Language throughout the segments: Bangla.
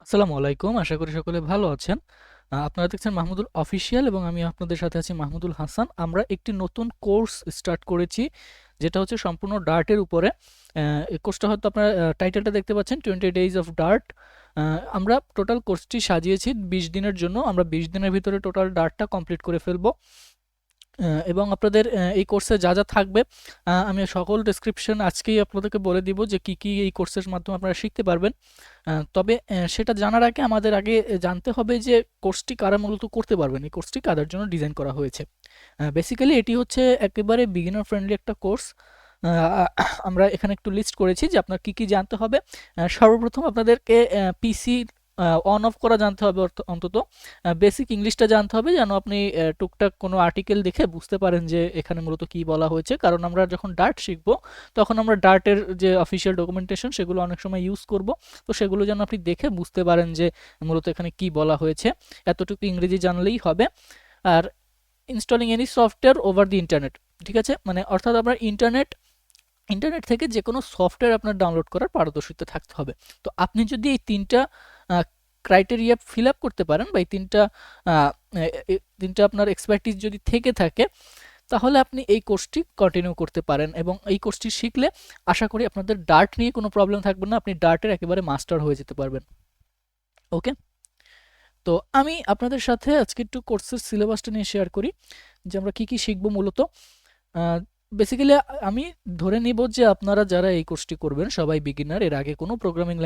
আসসালামু আলাইকুম। আশা করি সকলে ভালো আছেন। আপনারা দেখছেন মাহমুদুল অফিসিয়াল এবং আমি আপনাদের সাথে আছি মাহমুদুল হাসান। আমরা একটি নতুন কোর্স স্টার্ট করেছি, যেটা হচ্ছে সম্পূর্ণ ডার্টের উপরে। এই কোর্সটা হয়তো আপনারা টাইটেলটা দেখতে পাচ্ছেন, 20 ডেইজ অফ ডার্ট। আমরা টোটাল কোর্সটি সাজিয়েছি 20 দিনের জন্য। আমরা 20 দিনের ভিতরে টোটাল ডার্টটা কমপ্লিট করে ফেলবো। এবং আপনাদের এই কোর্সে যা যা থাকবে আমি সকল ডেসক্রিপশন আজকেই আপনাদেরকে বলে দিব যে কি কি এই কোর্সের মাধ্যমে আপনারা শিখতে পারবেন। তবে সেটা জানার আগে আমাদের আগে জানতে হবে যে কোর্সটি কারা মূলত করতে পারবেন, এই কোর্সটি কাদের জন্য ডিজাইন করা হয়েছে। বেসিক্যালি এটি হচ্ছে একেবারে বিগিনার ফ্রেন্ডলি একটা কোর্স। আমরা এখানে একটু লিস্ট করেছি যে আপনার কি কি জানতে হবে। সর্বপ্রথম আপনাদেরকে পিসি অন অফ করা জানতে হবে, অন্তত বেসিক ইংলিশটা জানতে হবে, যেন আপনি টুকটাক কোনো আর্টিকেল দেখে বুঝতে পারেন যে এখানে মূলত কি বলা হয়েছে। কারণ আমরা যখন ডার্ট শিখবো তখন আমরা ডার্টের যে অফিসিয়াল ডকুমেন্টেশন সেগুলো অনেক সময় ইউজ করব। তো সেগুলো যেন আপনি দেখে বুঝতে পারেন যে মূলত এখানে কি বলা হয়েছে। এতটুকু ইংরেজি জানলেই হবে। আর installing any software over the internet, ঠিক আছে, মানে অর্থাৎ আপনার ইন্টারনেট থেকে যে কোনো সফটওয়্যার আপনার ডাউনলোড করার পারদর্শিতা থাকতে হবে। তো আপনি যদি এই তিনটা ক্রাইটেরিয়া ফিল আপ করতে পারেন বা এই তিনটা আপনার এক্সপার্টিস যদি থেকে থাকে, তাহলে আপনি এই কোর্সটি কন্টিনিউ করতে পারেন। এবং এই কোর্সটি শিখলে আশা করি আপনাদের ডার্ট নিয়ে কোনো প্রবলেম থাকবে না, আপনি ডার্টের একেবারে মাস্টার হয়ে যেতে পারবেন। ওকে, তো আমি আপনাদের সাথে আজকে একটু কোর্সের সিলেবাসটা নিয়ে শেয়ার করি যে আমরা কি কি শিখবো মূলত। বেসিক্যালি আমি ধরে নিব যে আপনারা যারা এই কোর্সটি করবেন সবাই বিগিনার, এর আগে কোনো প্রোগ্রামিং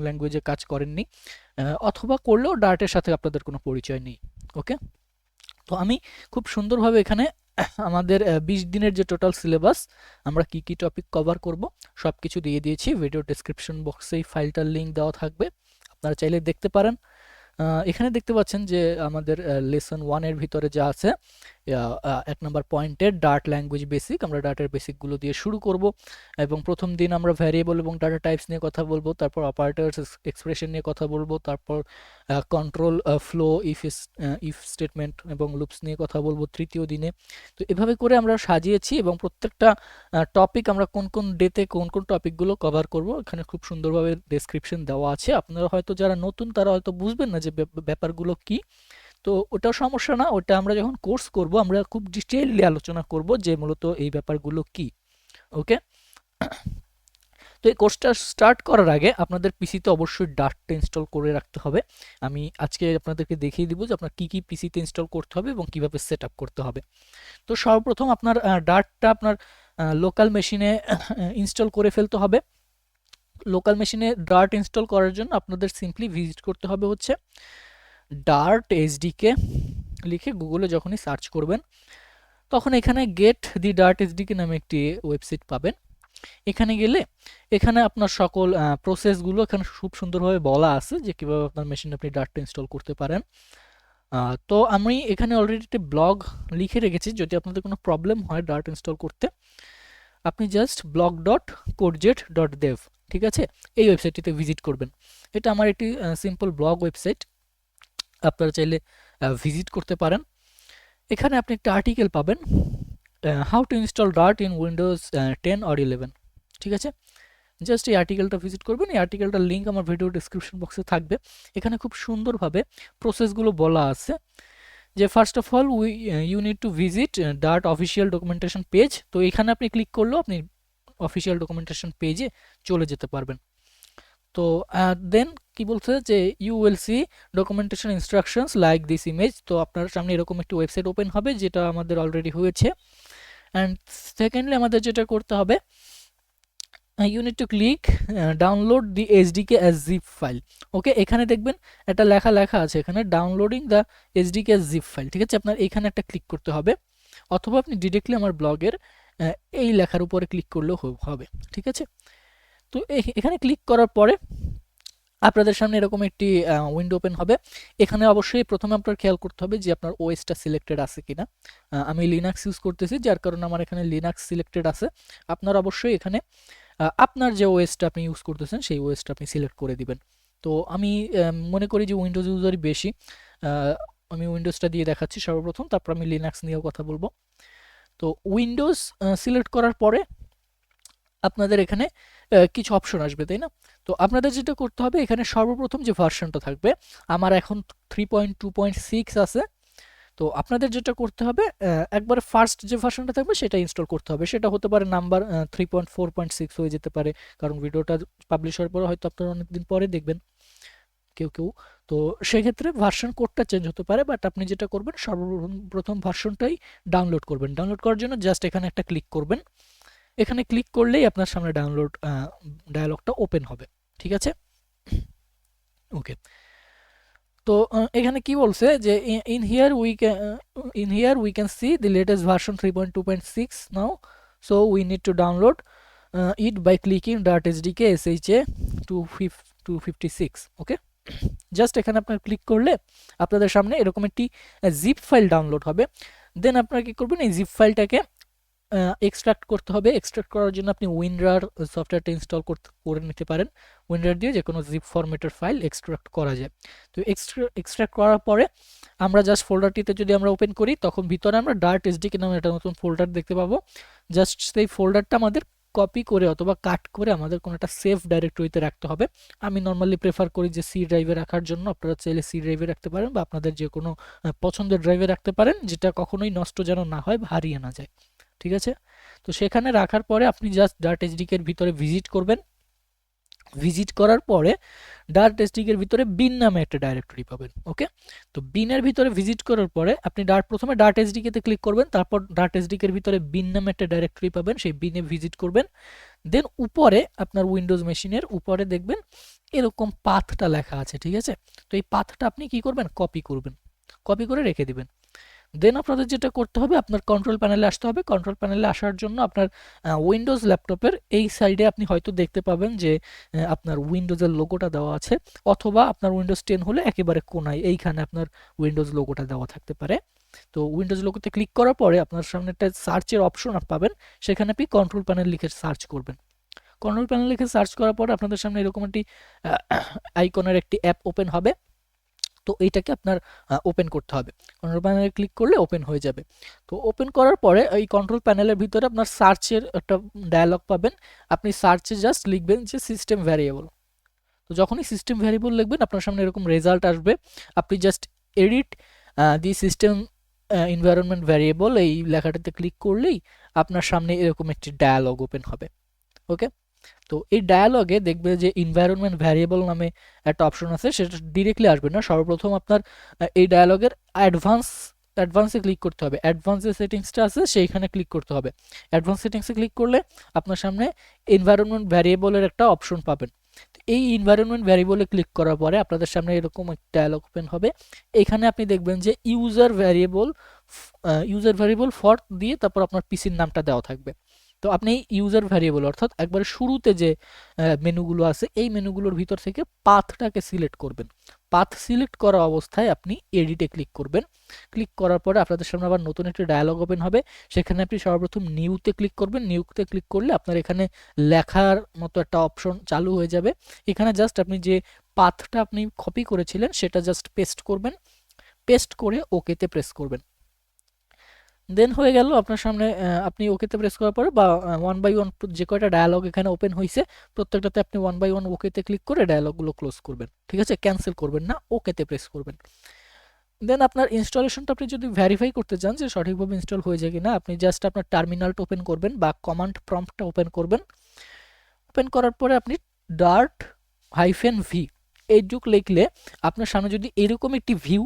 ল্যাঙ্গুয়েজে কাজ করেননি, অথবা করলেও ডার্টের সাথে আপনাদের কোনো পরিচয় নেই। ওকে, তো আমি খুব সুন্দরভাবে এখানে আমাদের 20 দিনের যে টোটাল সিলেবাস, আমরা কি কি টপিক কভার করব সব কিছু দিয়ে দিয়েছি। ভিডিও ডেসক্রিপশন বক্সে এই ফাইলটার লিঙ্ক দেওয়া থাকবে, আপনারা চাইলে দেখতে পারেন। এখানে দেখতে পাচ্ছেন যে আমাদের লেসন 1 এর ভিতরে যা আছে, 1 নম্বর পয়েন্টের ডার্ট ল্যাঙ্গুয়েজ বেসিক, আমরা ডার্টের বেসিকগুলো দিয়ে শুরু করব। এবং প্রথম দিন আমরা ভ্যারিয়েবল এবং ডাটা টাইপস নিয়ে কথা বলবো, তারপর অপারেটরস এক্সপ্রেশন নিয়ে কথা বলবো, তারপর কন্ট্রোল ফ্লো, ইফ স্টেটমেন্ট এবং লুপস নিয়ে কথা বলবো তৃতীয় দিনে। তো এভাবে করে আমরা সাজিয়েছি এবং প্রত্যেকটা টপিক আমরা কোন কোন ডেতে কোন কোন টপিকগুলো কভার করব এখানে খুব সুন্দরভাবে ডেসক্রিপশন দেওয়া আছে। আপনারা হয়তো যারা নতুন তারা হয়তো বুঝবেন না যে ব্যাপারগুলো কি, তো ওটাও সমস্যা না, ওটা আমরা যখন কোর্স করব আমরা খুব ডিটেইললি আলোচনা করব যে মূলত এই ব্যাপারগুলো কি। ওকে, তো এই কোর্সটা স্টার্ট করার আগে আপনাদের পিসিতে অবশ্যই ডার্টটা ইনস্টল করে রাখতে হবে। আমি আজকে আপনাদেরকে দেখিয়ে দিব যে আপনার কি কি পিসিতে ইনস্টল করতে হবে এবং কিভাবে সেট আপ করতে হবে। তো সর্বপ্রথম আপনার ডার্টটা আপনার লোকাল মেশিনে ইনস্টল করে ফেলতে হবে। লোকাল মেশিনে ডার্ট ইনস্টল করার জন্য আপনাদের সিম্পলি ভিজিট করতে হবে হচ্ছে ডার্ট এসডিকে লিখে গুগলে যখনই সার্চ করবেন তখন এখানে গেট দি ডার্ট এসডিকে নামে একটি ওয়েবসাইট পাবেন। এখানে গেলে এখানে আপনার সকল প্রসেসগুলো এখানে খুব সুন্দরভাবে বলা আছে যে কীভাবে আপনার মেশিনে আপনি ডার্টটা ইনস্টল করতে পারেন। তো আমি এখানে অলরেডি একটা ব্লগ লিখে রেখেছি, যদি আপনাদের কোনো প্রবলেম হয় ডার্ট ইনস্টল করতে আপনি জাস্ট blog.codejet.dev, ঠিক আছে, এই ওয়েবসাইটটিতে ভিজিট করবেন। এটা আমার একটি সিম্পল ব্লগ ওয়েবসাইট, আপনারা চাইলে ভিজিট করতে পারেন। এখানে আপনি একটা আর্টিকেল পাবেন, how to install Dart in Windows 10 or 11, ঠিক আছে। জাস্ট এই আর্টিকেলটা ভিজিট করবেন, এই আর্টিকেলটার লিঙ্ক আমার ভিডিও ডিসক্রিপশন বক্সে থাকবে। এখানে খুব সুন্দরভাবে প্রসেসগুলো বলা আছে যে first of all you need to visit Dart official documentation page. তো এখানে আপনি ক্লিক করলেও আপনি অফিসিয়াল ডকুমেন্টেশন পেজে চলে যেতে পারবেন। তো দেন কি বলছে যে you will see documentation instructions like this image. তো আপনার সামনে এরকম একটি ওয়েবসাইট ওপেন হবে, যেটা আমাদের অলরেডি হয়েছে। অ্যান্ড সেকেন্ডলি আমাদের যেটা করতে হবে, you need to click download the SDK as zip file. Okay, এখানে দেখবেন একটা লেখা লেখা আছে এখানে downloading the SDK as zip file, ঠিক আছে। আপনার এখানে একটা ক্লিক করতে হবে, অথবা আপনি ডিরেক্টলি আমার ব্লগের এই লেখার উপরে ক্লিক করলেও হবে, ঠিক আছে। তো এখানে ক্লিক করার পরে আপনাদের সামনে এরকম একটি উইন্ডো ওপেন হবে। এখানে অবশ্যই প্রথমে আপনার খেয়াল করতে হবে যে আপনার ওএসটা সিলেক্টেড আছে কিনা। আমি লিনাক্স ইউজ করতেছি, যার কারণে আমার এখানে লিনাক্স সিলেক্টেড আছে। আপনার অবশ্যই এখানে আপনার যে ওএসটা আপনি ইউজ করতেছেন সেই ওএসটা আপনি সিলেক্ট করে দিবেন। তো আমি মনে করি যে উইন্ডোজ ইউজারই বেশি, আমি উইন্ডোজটা দিয়ে দেখাচ্ছি সর্বপ্রথম, তারপর আমি লিনাক্স নিয়েও কথা বলবো। তো উইন্ডোজ সিলেক্ট করার পরে আপনাদের এখানে কিছু অপশন আসবে, তাই না? তো আপনাদের যেটা করতে হবে, এখানে সর্বপ্রথম যে ভার্সনটা থাকবে, আমার এখন 3.2.6 আছে। তো আপনাদের যেটা করতে হবে, একবারে ফার্স্ট যে ভার্সনটা থাকবে সেটা ইনস্টল করতে হবে। সেটা হতে পারে নাম্বার 3.4.6 হয়ে যেতে পারে, কারণ ভিডিওটা পাবলিশ হওয়ার পরে হয়তো আপনারা অনেকদিন পরে দেখবেন কেউ কেউ। তো সেক্ষেত্রে ভার্সন কোডটা চেঞ্জ হতে পারে, বাট আপনি যেটা করবেন সর্বপ্রথম ভার্সনটাই ডাউনলোড করবেন। ডাউনলোড করার জন্য জাস্ট এখানে একটা ক্লিক করবেন। এখানে ক্লিক করলেই আপনার সামনে ডাউনলোড ডায়ালগটা ওপেন হবে। ঠিক আছে, ওকে। তো এখানে কি বলছে যে in here we can see the latest version 3.2.6 now, so we need to download it by clicking .sdk sha 256, okay. Just এখানে আপনার ক্লিক করলে আপনাদের সামনে এরকম একটি জিপ ফাইল ডাউনলোড হবে। দেন আপনারা কি করবেন, এই জিপ ফাইলটাকে এক্সট্রাক্ট করতে হবে। এক্সট্রাক্ট করার জন্য আপনি উইনরার সফটওয়্যারটা ইনস্টল করে নিতে পারেন। উইনরার দিয়ে যে কোনো জিপ ফরম্যাটের ফাইল এক্সট্রাক্ট করা যায়। তো এক্সট্রাক্ট করার পরে আমরা জাস্ট ফোল্ডারটিতে যদি আমরা ওপেন করি, তখন ভিতরে আমরা ডার্ট এসডিকে নামে একটা নতুন ফোল্ডার দেখতে পাবো। জাস্ট সেই ফোল্ডারটা আমাদের কপি করে অথবা কাট করে আমাদের কোনো একটা সেফ ডাইরেক্টরিতে রাখতে হবে। আমি নর্মালি প্রেফার করি যে সি ড্রাইভে রাখার জন্য। আপনারা চাইলে সি ড্রাইভে রাখতে পারেন বা আপনাদের যে কোনো পছন্দের ড্রাইভে রাখতে পারেন, যেটা কখনোই নষ্ট যেন না হয় বা হারিয়ে না যায়। ঠিক আছে, তো সেখানে রাখার পরে আপনি জাস্ট ডার্ট এসডিকে এর ভিতরে ভিজিট করবেন। ভিজিট করার পরে ডার্ট এসডিকে এর ভিতরে বিন নামে একটা ডাইরেক্টরি পাবেন, ওকে। তো বিনের ভিতরে ভিজিট করার পরে আপনি প্রথমে ডার্ট এসডিকে তে ক্লিক করবেন, তারপর ডার্ট এসডিকে এর ভিতরে বিন নামে একটা ডাইরেক্টরি পাবেন, সেই বিনে ভিজিট করবেন। দেন উপরে আপনার উইন্ডোজ মেশিনের উপরে দেখবেন এরকম পাথটা লেখা আছে, ঠিক আছে। তো এই পাথটা আপনি কি করবেন, কপি করবেন, কপি করে রেখে দিবেন। দেন আপনাদের যেটা করতে হবে, আপনার কন্ট্রোল প্যানেলে আসতে হবে। কন্ট্রোল প্যানেলে আসার জন্য আপনার উইন্ডোজ ল্যাপটপের এই সাইডে আপনি হয়তো দেখতে পাবেন যে আপনার উইন্ডোজের লোগোটা দেওয়া আছে, অথবা আপনার উইন্ডোজ 10 হলে একেবারে কোনায় এইখানে আপনার উইন্ডোজ লোগোটা দেওয়া থাকতে পারে। তো উইন্ডোজ লোগোতে ক্লিক করার পরে আপনার সামনে একটা সার্চের অপশন পাবেন, সেখানে আপনি কন্ট্রোল প্যানেল লিখে সার্চ করবেন। কন্ট্রোল প্যানেল লিখে সার্চ করার পরে আপনাদের সামনে এরকম একটি আইকনের একটি অ্যাপ ওপেন হবে। তো এইটাকে আপনার ওপেন করতে হবে। কন্ট্রোল প্যানেলে ক্লিক করলে ওপেন হয়ে যাবে। তো ওপেন করার পরে এই কন্ট্রোল প্যানেলের ভিতরে আপনার সার্চের একটা ডায়ালগ পাবেন। আপনি সার্চে জাস্ট লিখবেন যে সিস্টেম ভ্যারিয়েবল। তো যখনই সিস্টেম ভ্যারিয়েবল লিখবেন আপনার সামনে এরকম রেজাল্ট আসবে। আপনি জাস্ট এডিট দি সিস্টেম এনভায়রনমেন্ট ভ্যারিয়েবল এই লেখাটাতে ক্লিক করলেই আপনার সামনে এরকম একটি ডায়ালগ ওপেন হবে, ওকে। তো এই ডায়ালগে দেখবে যে এনভায়রনমেন্ট ভ্যারিয়েবল নামে একটা অপশন আছে, সেটা ডিরেক্টলি আসবে না। সর্বপ্রথম আপনার এই ডায়ালগের অ্যাডভান্সে ক্লিক করতে হবে। অ্যাডভান্সে সেটিংসটা আছে সেইখানে ক্লিক করতে হবে। অ্যাডভান্স সেটিংসে ক্লিক করলে আপনার সামনে এনভায়রনমেন্ট ভ্যারিয়েবলের একটা অপশন পাবেন। এই এনভায়রনমেন্ট ভ্যারিয়েবলে ক্লিক করার পরে আপনাদের সামনে এরকম একটা ডায়ালগ ওপেন হবে। এখানে আপনি দেখবেন যে ইউজার ভ্যারিয়েবল ফর দিয়ে তারপর আপনার পিসির নামটা দেওয়া থাকবে। তো আপনি ইউজার ভ্যারিয়েবল অর্থাৎ একবারে শুরুতে যে মেনুগুলো আছে এই মেনুগুলোর ভিতর থেকে পাথটাকে সিলেক্ট করবেন। পাথ সিলেক্ট করা অবস্থায় আপনি এডিটে ক্লিক করবেন। ক্লিক করার পরে আপনাদের সামনে আবার নতুন একটি ডায়ালগ ওপেন হবে। সেখানে আপনি সর্বপ্রথম নিউতে ক্লিক করবেন। নিউতে ক্লিক করলে আপনার এখানে লেখার মতো একটা অপশন চালু হয়ে যাবে। এখানে জাস্ট আপনি যে পাথটা আপনি কপি করেছিলেন সেটা জাস্ট পেস্ট করবেন। পেস্ট করে ওকেতে প্রেস করবেন। দেন হয়ে গেল আপনার সামনে। আপনি ওকেতে প্রেস করার পরে বা ওয়ান বাই ওয়ান যে কয়টা ডায়ালগ এখানে ওপেন হয়েছে প্রত্যেকটাতে আপনি ওয়ান বাই ওয়ান ওকেতে ক্লিক করে ডায়ালগগুলো ক্লোজ করবেন, ঠিক আছে। ক্যান্সেল করবেন না, ওকেতে প্রেস করবেন। দেন আপনার ইনস্টলেশনটা আপনি যদি ভেরিফাই করতে চান যে সঠিকভাবে ইনস্টল হয়ে যায় কিনা, আপনি জাস্ট আপনার টার্মিনালটা ওপেন করবেন বা কমান্ড প্রম্পটটা ওপেন করবেন। ওপেন করার পরে আপনি ডার্ট -v এইটুক লিখলে আপনার সামনে যদি এরকম একটি ভিউ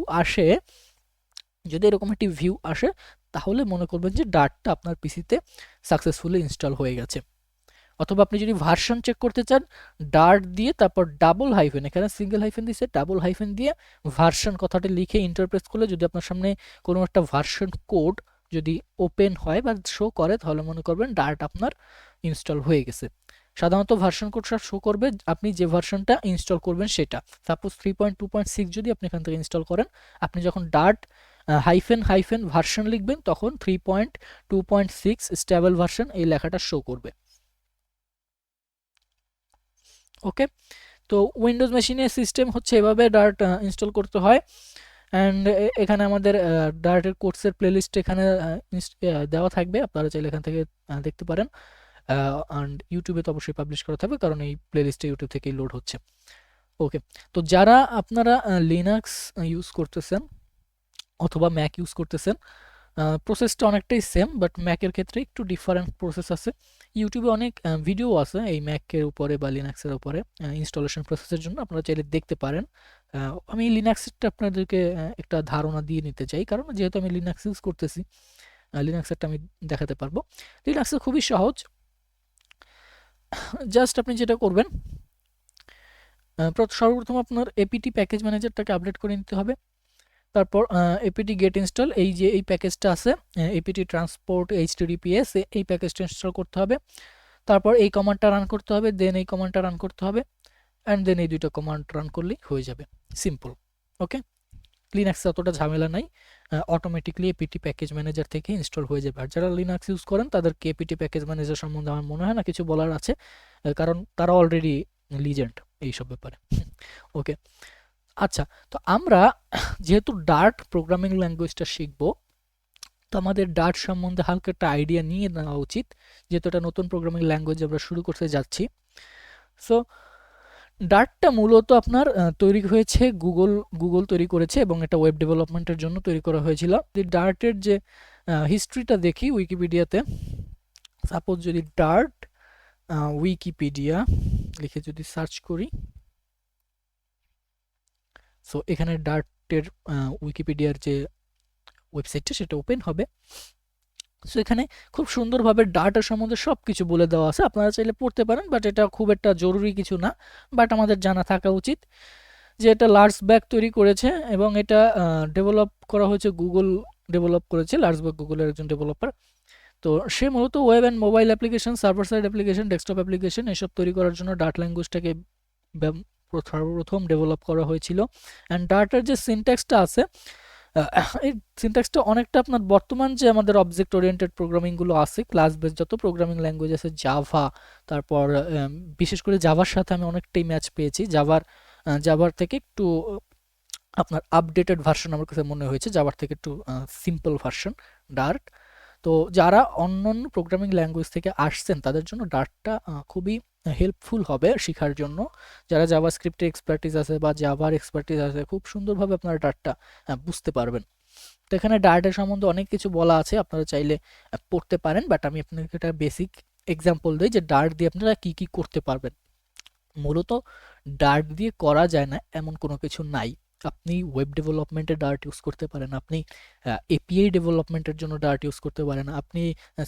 আসে তাহলে মনে করবেন যে ডার্টটা আপনার পিসিতে সাকসেসফুলি ইনস্টল হয়ে গেছে। অথবা আপনি যদি ভার্সন চেক করতে চান, ডার্ট দিয়ে তারপর ডাবল হাইফেন, এখানে সিঙ্গেল হাইফেন দিয়েছে, ডাবল হাইফেন দিয়ে ভার্সন কথাটি লিখে ইন্টারপ্রেস করলে যদি আপনার সামনে কোনো একটা ভার্সন কোড যদি ওপেন হয় বা শো করে তাহলে মনে করবেন ডার্ট আপনার ইনস্টল হয়ে গেছে। সাধারণত ভার্সন কোড শো করবে আপনি যে ভার্সনটা ইনস্টল করবেন সেটা। সাপোজ 3.2.6 যদি আপনি এখান থেকে ইনস্টল করেন, আপনি যখন ডার্ট হাইফেন ভার্সন লিখবেন তখন 3.2.6 স্টেবল ভার্সন এই লেখাটা শো করবে, ওকে। তো উইন্ডোজ মেশিনের সিস্টেম হচ্ছে এভাবে ডার্ট ইনস্টল করতে হয়। অ্যান্ড এখানে আমাদের ডার্টের কোর্সের প্লেলিস্ট এখানে দেওয়া থাকবে, আপনারা চাইলে এখান থেকে দেখতে পারেন। অ্যান্ড ইউটিউবে তো অবশ্যই পাবলিশ করা থাকবে, কারণ এই প্লেলিস্টে ইউটিউব থেকেই লোড হচ্ছে। ওকে, তো যারা আপনারা লিনাক্স ইউজ করতেছেন অথবা ম্যাক ইউজ করতেছেন, প্রসেসটা অনেকটাই সেম, বাট ম্যাকের ক্ষেত্রে একটু ডিফারেন্ট প্রসেস আছে। ইউটিউবে অনেক ভিডিও আছে এই ম্যাকের উপরে বা লিনাক্সের উপরে ইনস্টলেশন প্রসেসের জন্য, আপনারা চাইলে দেখতে পারেন। আমি লিনাক্সেরটা আপনাদেরকে একটা ধারণা দিয়ে নিতে চাই, কারণ যেহেতু আমি লিনাক্স ইউজ করতেছি, লিনাক্সেরটা আমি দেখাতে পারবো। লিনাক্সে খুবই সহজ, জাস্ট আপনি যেটা করবেন, সর্বপ্রথম আপনার এপিটি প্যাকেজ ম্যানেজারটাকে আপডেট করে নিতে হবে। তারপর এপিটি গেট ইনস্টল, এই যে এই প্যাকেজটা আছে এপিটি ট্রান্সপোর্ট এইচটিটিপিএস, এই প্যাকেজটা ইনস্টল করতে হবে। তারপর এই কমান্ডটা রান করতে হবে, দেন এই কমান্ডটা রান করতে হবে, অ্যান্ড দেন এই দুটো কমান্ড রান করলেই হয়ে যাবে, সিম্পল। ওকে, লিনাক্সে অতটা ঝামেলা নাই, অটোমেটিকলি এপিটি প্যাকেজ ম্যানেজার থেকে ইনস্টল হয়ে যাবে। আর যারা লিনাক্স ইউজ করেন তাদেরকে এপিটি প্যাকেজ ম্যানেজার সম্বন্ধে আমার মনে হয় না কিছু বলার আছে, কারণ তারা অলরেডি লিজেন্ড এইসব ব্যাপারে। ওকে, আচ্ছা, তো আমরা যেহেতু ডার্ট প্রোগ্রামিং ল্যাঙ্গুয়েজটা শিখবো, তো আমাদের ডার্ট সম্বন্ধে হালকা একটা আইডিয়া নিয়ে নেওয়া উচিত, যেহেতু এটা নতুন প্রোগ্রামিং ল্যাঙ্গুয়েজ আমরা শুরু করতে যাচ্ছি। সো ডার্টটা মূলত আপনার তৈরি হয়েছে গুগল তৈরি করেছে, এবং এটা ওয়েব ডেভেলপমেন্টের জন্য তৈরি করা হয়েছিল। ডার্টের যে হিস্ট্রিটা দেখি উইকিপিডিয়াতে, সাপোজ যদি ডার্ট উইকিপিডিয়া লিখে যদি সার্চ করি, সো এখানে ডার্টের উইকিপিডিয়ার যে ওয়েবসাইটটা সেটা ওপেন হবে। সো এখানে খুব সুন্দরভাবে ডার্টের সম্বন্ধে সব কিছু বলে দেওয়া আছে, আপনারা চাইলে পড়তে পারেন, বাট এটা খুব একটা জরুরি কিছু না, বাট আমাদের জানা থাকা উচিত যে এটা লার্সব্যাক তৈরি করেছে, এবং এটা ডেভেলপ করা হয়েছে, গুগল ডেভেলপ করেছে, লার্সব্যাক গুগলের একজন ডেভেলপার। তো সে মূলত web and mobile application, server side application, desktop application এসব তৈরি করার জন্য ডার্ট ল্যাঙ্গুয়েজটাকে সর্বপ্রথম ডেভেলপ করা হয়েছিল। অ্যান্ড ডার্টের যে সিনট্যাক্সটা আছে, এই সিনট্যাক্সটা অনেকটা আপনার বর্তমান যে আমাদের অবজেক্ট ওরিয়েন্টেড প্রোগ্রামিংগুলো আছে, ক্লাস বেস যত প্রোগ্রামিং ল্যাঙ্গুয়েজ আছে, জাভা, তারপর বিশেষ করে জাভার সাথে আমি অনেকটাই ম্যাচ পেয়েছি। জাভার থেকে একটু আপনার আপডেটেড ভার্সন আমার কাছে মনে হয়েছে, জাভার থেকে একটু সিম্পল ভার্সন ডার্ট। তো যারা অন্য অন্য প্রোগ্রামিং ল্যাঙ্গুয়েজ থেকে আসছেন তাদের জন্য ডার্টটা খুবই হেল্পফুল হবে শেখার জন্য। যারা জাভা স্ক্রিপ্টের এক্সপার্টিস আছে বা জাভার এক্সপার্টিস আছে, খুব সুন্দরভাবে আপনারা ডার্টটা বুঝতে পারবেন। তো এখানে ডার্টের সম্বন্ধে অনেক কিছু বলা আছে, আপনারা চাইলে পড়তে পারেন, বাট আমি আপনাকে একটা বেসিক এক্সাম্পল দিই যে ডার্ট দিয়ে আপনারা কি কি করতে পারবেন। মূলত ডার্ট দিয়ে করা যায় না এমন কোনো কিছু নাই। আপনি ওয়েব ডেভেলপমেন্টে ডার্ট ইউজ করতে পারেন, আপনি এপিআই ডেভেলপমেন্টের জন্য ডার্ট ইউজ করতে পারেন, আপনি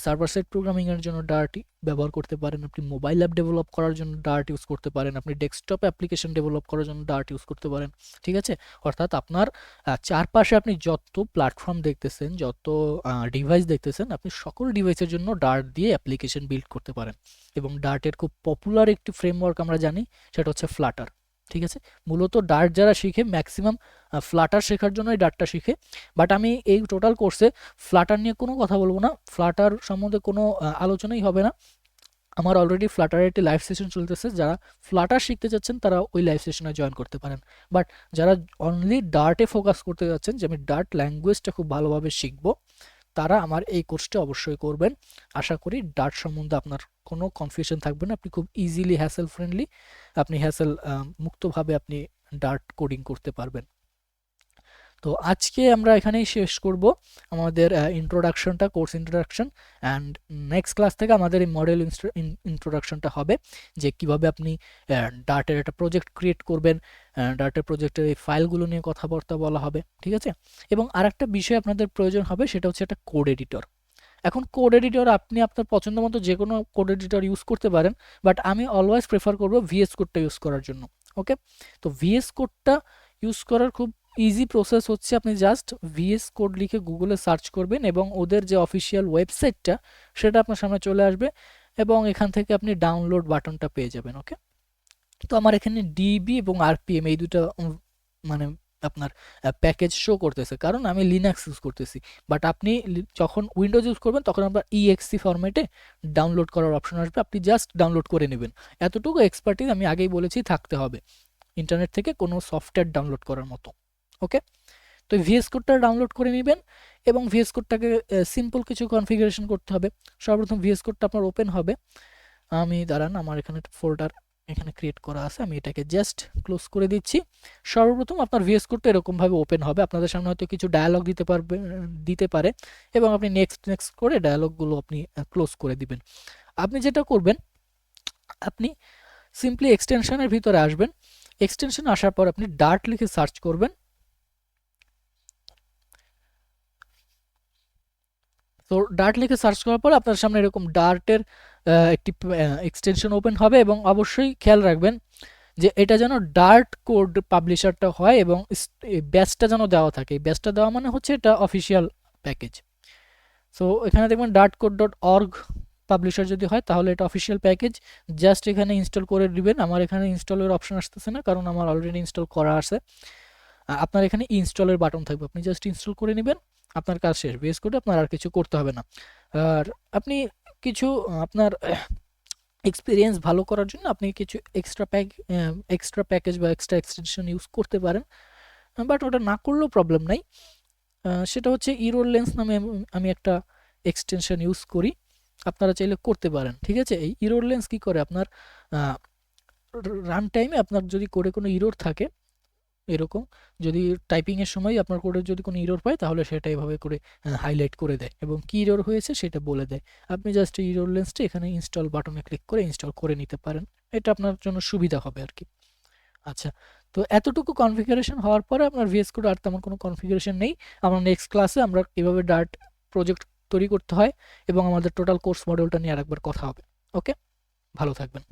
সার্ভার সাইড প্রোগ্রামিংয়ের জন্য ডার্ট ব্যবহার করতে পারেন, আপনি মোবাইল অ্যাপ ডেভেলপ করার জন্য ডার্ট ইউজ করতে পারেন, আপনি ডেস্কটপ অ্যাপ্লিকেশন ডেভেলপ করার জন্য ডার্ট ইউজ করতে পারেন। ঠিক আছে, অর্থাৎ আপনার চারপাশে আপনি যত প্ল্যাটফর্ম দেখতেছেন, যত ডিভাইস দেখতেছেন, আপনি সকল ডিভাইসের জন্য ডার্ট দিয়ে অ্যাপ্লিকেশন বিল্ড করতে পারেন। এবং ডার্টের খুব পপুলার একটি ফ্রেমওয়ার্ক আমরা জানি, সেটা হচ্ছে ফ্লাটার। ঠিক আছে, মূলত ডার্ট যারা শিখে ম্যাক্সিমাম ফ্লাটার শেখার জন্যই ডার্টটা শিখে। বাট আমি এই টোটাল কোর্সে ফ্লাটার নিয়ে কোনো কথা বলবো না, ফ্লাটার সম্বন্ধে কোনো আলোচনাই হবে না। আমার অলরেডি ফ্লাটারের একটি লাইভ সেশন চলতেছে, যারা ফ্লাটার শিখতে যাচ্ছেন তারা ওই লাইভ সেশনে জয়েন করতে পারেন। বাট যারা অনলি ডার্টে ফোকাস করতে যাচ্ছেন, যে আমি ডার্ট ল্যাঙ্গুয়েজটা খুব ভালোভাবে শিখবো, তারা আমার এই কোর্সটা অবশ্যই করবেন। আশা করি ডার্ট সম্বন্ধে আপনার কোনো কনফিউশন থাকবে না, আপনি খুব ইজিলি হ্যাসেল ফ্রেন্ডলি, আপনি হ্যাসেল মুক্তভাবে আপনি ডার্ট কোডিং করতে পারবেন। তো আজকে আমরা এখানেই শেষ করব আমাদের ইন্ট্রোডাকশনটা, course introduction. And next class থেকে আমাদের এই মডেল ইন্ট্রোডাকশনটা হবে, যে কিভাবে আপনি ডার্টের একটা প্রজেক্ট ক্রিয়েট করবেন, ডার্টের প্রজেক্টের এই ফাইলগুলো নিয়ে কথাবার্তা বলা হবে। ঠিক আছে, এবং আরেকটা বিষয় আপনাদের প্রয়োজন হবে, সেটা হচ্ছে একটা কোড এডিটর। এখন কোড এডিটর আপনি আপনার পছন্দ মতো যে কোনো কোড এডিটর ইউজ করতে পারেন, বাট আমি অলওয়েজ প্রেফার করব ভিএস কোডটা ইউজ করার জন্য। ওকে, তো ভিএস কোডটা ইউজ করার খুব ইজি প্রসেস হচ্ছে, আপনি জাস্ট ভিএস কোড লিখে গুগলে সার্চ করবেন, এবং ওদের যে অফিসিয়াল ওয়েবসাইটটা সেটা আপনার সামনে চলে আসবে, এবং এখান থেকে আপনি ডাউনলোড বাটনটা পেয়ে যাবেন। ওকে, তো আমার এখানে ডিবি এবং আরপিএম এই দুটো মানে আপনার প্যাকেজ শো করতেছে, কারণ আমি লিনাক্স ইউজ করতেছি। বাট আপনি যখন উইন্ডোজ ইউজ করবেন তখন আপনার ইএক্সি ফরম্যাটে ডাউনলোড করার অপশন আসবে, আপনি জাস্ট ডাউনলোড করে নেবেন। এতটুকু এক্সপার্টিস আমি আগেই বলেছি থাকতে হবে ইন্টারনেট থেকে কোনো সফটওয়্যার ডাউনলোড করার মতো। ওকে, তো ভিএস কোডটা ডাউনলোড করে নেবেন এবং ভিএস কোডটাকে সিম্পল কিছু কনফিগারেশন করতে হবে। সর্বপ্রথম ভিএস কোডটা আপনার ওপেন হবে। আমি দাঁড়ান, আমার এখানে ফোল্ডার এখানে ক্রিয়েট করা আছে, আমি এটাকে জাস্ট ক্লোজ করে দিচ্ছি। সর্বপ্রথম আপনার ভিএস কোডটা এরকমভাবে ওপেন হবে, আপনাদের সামনে হয়তো কিছু ডায়ালগ দিতে পারে এবং আপনি নেক্সট নেক্সট করে ডায়ালগগুলো আপনি ক্লোজ করে দিবেন। আপনি যেটা করবেন, আপনি সিম্পলি এক্সটেনশনের ভিতরে আসবেন। এক্সটেনশন আসার পর আপনি ডার্ট লিখে সার্চ করবেন। তো ডার্ট লিখে সার্চ করার পর আপনার সামনে এরকম ডার্টের একটি এক্সটেনশন ওপেন হবে এবং অবশ্যই খেয়াল রাখবেন যে এটা যেন ডার্ট কোড পাবলিশারটা হয় এবং ব্যাচটা যেন দেওয়া থাকে। ব্যাচটা দেওয়া মানে হচ্ছে এটা অফিসিয়াল প্যাকেজ। সো এখানে দেখবেন dart code dot org publisher যদি হয় তাহলে এটা অফিসিয়াল প্যাকেজ। জাস্ট এখানে ইনস্টল করে দিবেন। আমার এখানে ইনস্টলের অপশন আসতেছে না কারণ আমার অলরেডি ইনস্টল করা আছে। আপনার এখানে ইনস্টলের বাটন থাকবে, আপনি জাস্ট ইনস্টল করে নেবেন, আপনার কাজ শেষ। ভিএস কোডে আপনার আর কিছু করতে হবে না। আর আপনি কিছু আপনার এক্সপিরিয়েন্স ভালো করার জন্য আপনি কিছু এক্সট্রা প্যাকেজ বা এক্সট্রা এক্সটেনশন ইউজ করতে পারেন, বাট ওটা না করলেও প্রবলেম নাই। সেটা হচ্ছে ইরোর লেন্স নামে আমি একটা এক্সটেনশন ইউজ করি, আপনারা চাইলে করতে পারেন। ঠিক আছে, এই ইরোর লেন্স কি করে, আপনার রান টাইমে আপনার যদি কোডে কোনো ইরোর থাকে, এরকম যদি টাইপিংয়ের সময় আপনার কোডে যদি কোনো ইরোর পায় তাহলে সেটা এভাবে করে হাইলাইট করে দেয় এবং কি ইরোর হয়েছে সেটা বলে দেয়। আপনি জাস্ট ইরোর লেন্সটা এখানে ইনস্টল বাটনে ক্লিক করে ইনস্টল করে নিতে পারেন, এটা আপনার জন্য সুবিধা হবে আর কি। আচ্ছা, তো এতটুকু কনফিগারেশন হওয়ার পরে আপনার ভিএস কোড আর তেমন কোনো কনফিগারেশন নেই। আমরা নেক্সট ক্লাসে আমরা কীভাবে ডার্ট প্রজেক্ট তৈরি করতে হয় এবং আমাদের টোটাল কোর্স মডেলটা নিয়ে আরেকবার কথা হবে। ওকে, ভালো থাকবেন।